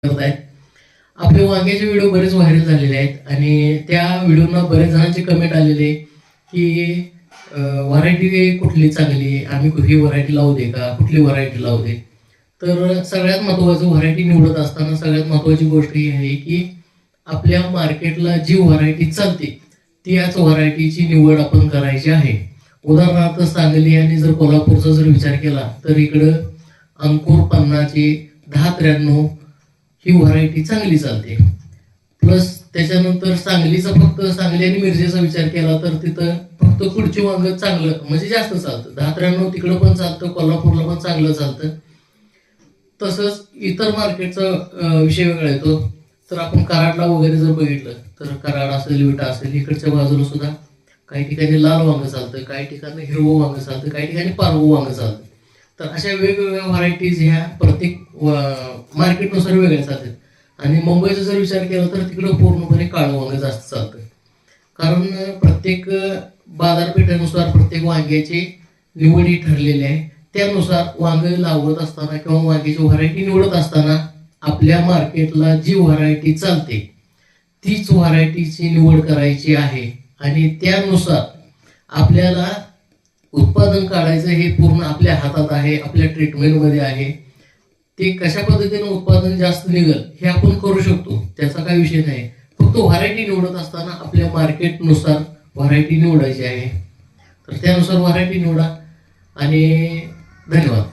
करतायत. आपले वांग्याचे व्हिडिओ बरेच व्हायरल झालेले आहेत आणि त्या व्हिडिओना बरेच जणांचे कमेंट आलेले की व्हरायटी कुठली चांगली, आम्ही ही व्हरायटी लावू दे का, कुठली व्हरायटी लावू दे. तर सगळ्यात महत्त्वाचं व्हरायटी निवडत असताना सगळ्यात महत्त्वाची गोष्ट ही आहे की आपल्या मार्केटला जी व्हरायटी चालते त्याच व्हरायटीची निवड आपण करायची आहे. उदाहरणार्थ सांगली आणि जर कोल्हापूरचा जर विचार केला तर इकडं अंकुर 50 1093 ही व्हरायटी चांगली चालते. प्लस त्याच्यानंतर सांगलीचा फक्त सांगली आणि मिरजेचा विचार केला तर तिथं फक्त पुढची वांग चांगलं म्हणजे जास्त चालतं. 1093 तिकडं पण चालतं, कोल्हापूरला पण चांगलं चालतं. तसंच इतर मार्केटचा विषय वेगळा येतो. तर आपण कराडला वगैरे जर बघितलं तर कराड असेल, विटा असेल, इकडच्या बाजूला सुद्धा काही ठिकाणी लाल वांग चालतं, काही ठिकाणी हिरवं वांग चालतं, काही ठिकाणी पारवं वांग चालतं. तर अशा वेगवेगळ्या व्हरायटीज ह्या प्रत्येक मार्केटनुसार वेगळ्या चालतात. आणि मुंबईचा जर विचार केला तर तिकडं पूर्णपणे काळं वांग जास्त चालतं. कारण प्रत्येक बाजारपेठेनुसार प्रत्येक वांग्याची निवडी ठरलेली आहे. त्यानुसार वांग लावत असताना किंवा वांग्याची व्हरायटी निवडत असताना आपल्या मार्केटला जी व्हरायटी चालते तीच व्हरायटीची निवड करायची आहे. आणि त्यानुसार आपल्याला उत्पादन काढायचं हे पूर्ण आपल्या हातात आहे, आपल्या ट्रीटमेंटमध्ये आहे. ते कशा पद्धतीने उत्पादन जास्त निघेल हे आपण करू शकतो, त्याचा काही विषय नाही. फक्त व्हरायटी निवडत असताना आपल्या मार्केटनुसार व्हरायटी निवडायची आहे. तर त्यानुसार व्हरायटी निवडा आणि धन्यवाद.